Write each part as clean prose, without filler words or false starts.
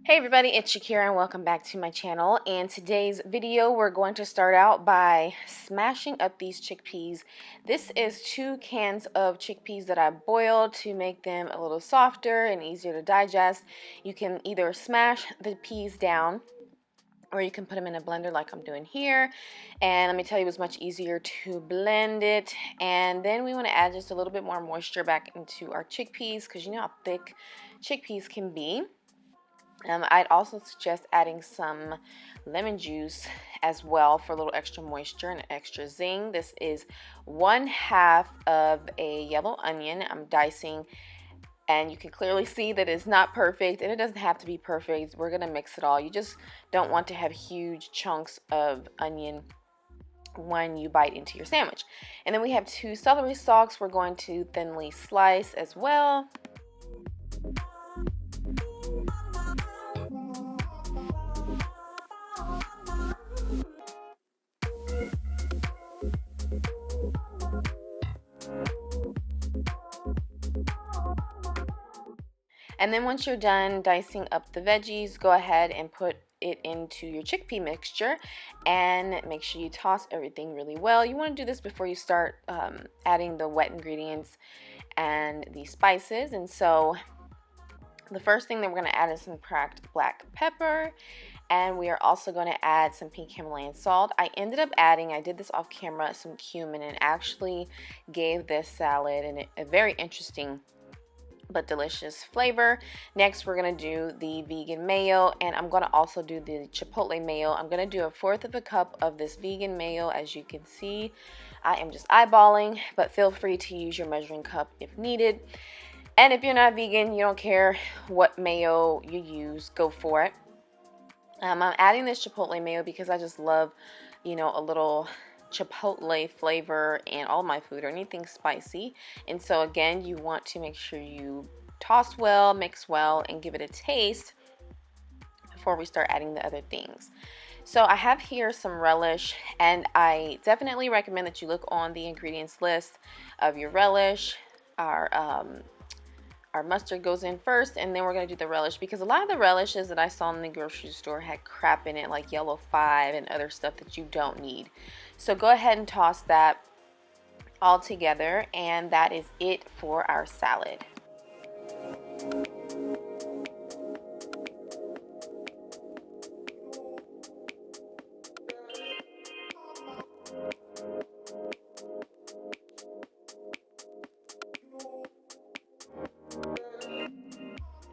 Hey everybody, it's Shakira and welcome back to my channel. In today's video, we're going to start out by smashing up these chickpeas. This is 2 cans of chickpeas that I boiled to make them a little softer and easier to digest. You can either smash the peas down or you can put them in a blender like I'm doing here. And let me tell you, it's much easier to blend it. And then we want to add just a little bit more moisture back into our chickpeas because you know how thick chickpeas can be. I'd also suggest adding some lemon juice as well for a little extra moisture and extra zing. This is 1/2 of a yellow onion I'm dicing, and you can clearly see that it's not perfect, and it doesn't have to be perfect. We're going to mix it all. You just don't want to have huge chunks of onion when you bite into your sandwich. And then we have 2 celery stalks we're going to thinly slice as well. And then once you're done dicing up the veggies, go ahead and put it into your chickpea mixture and make sure you toss everything really well. You want to do this before you start adding the wet ingredients and the spices. And so the first thing that we're going to add is some cracked black pepper, and we are also going to add some pink Himalayan salt. I ended up adding, I did this off camera, some cumin, and actually gave this salad a very interesting but delicious flavor. Next, we're gonna do the vegan mayo, and I'm gonna also do the chipotle mayo. I'm gonna do 1/4 of a cup of this vegan mayo. As you can see, I am just eyeballing, but feel free to use your measuring cup if needed. And if you're not vegan, you don't care what mayo you use, go for it. I'm adding this chipotle mayo because I just love, you know, a little chipotle flavor in all my food or anything spicy. And so again, you want to make sure you toss well, mix well, and give it a taste before we start adding the other things. So I have here some relish, and I definitely recommend that you look on the ingredients list of your relish. Our mustard goes in first, and then we're going to do the relish, because a lot of the relishes that I saw in the grocery store had crap in it like yellow 5 and other stuff that you don't need. So go ahead and toss that all together, and that is it for our salad.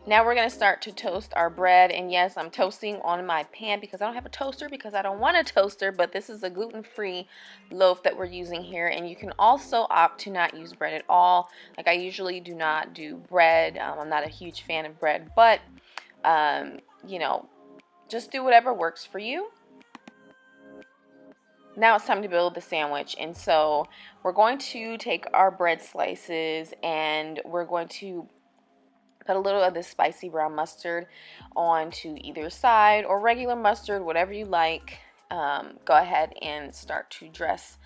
Now we're going to start to toast our bread, and yes, I'm toasting on my pan because I don't have a toaster, because I don't want a toaster, but this is a gluten-free loaf that we're using here, and you can also opt to not use bread at all. Like, I usually do not do bread. I'm not a huge fan of bread, but you know, just do whatever works for you. Now it's time to build the sandwich, and so we're going to take our bread slices and we're going to put a little of this spicy brown mustard onto either side, or regular mustard, whatever you like. Go ahead and start to dress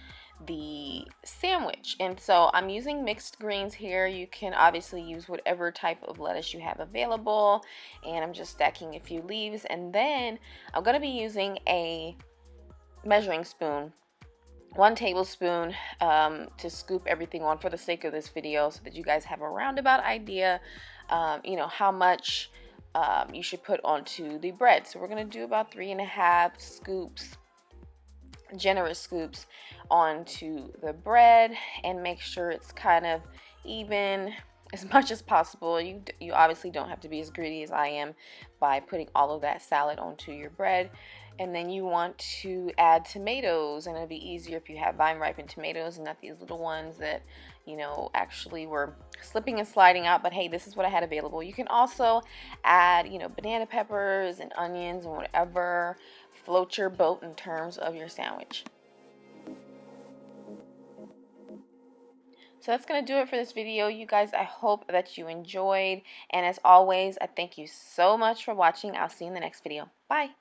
the sandwich. And so I'm using mixed greens here. You can obviously use whatever type of lettuce you have available, and I'm just stacking a few leaves. And then I'm going to be using a measuring spoon, 1 tablespoon, to scoop everything on for the sake of this video, so that you guys have a roundabout idea, you know, how much you should put onto the bread. So we're going to do about 3.5 scoops, generous scoops, onto the bread, and make sure it's kind of even as much as possible. You obviously don't have to be as greedy as I am by putting all of that salad onto your bread. And then you want to add tomatoes, and it'll be easier if you have vine-ripened tomatoes and not these little ones that, you know, actually were slipping and sliding out. But hey, this is what I had available. You can also add, you know, banana peppers and onions and whatever floats your boat in terms of your sandwich. So that's going to do it for this video, you guys. I hope that you enjoyed, and as always, I thank you so much for watching. I'll see you in the next video. Bye.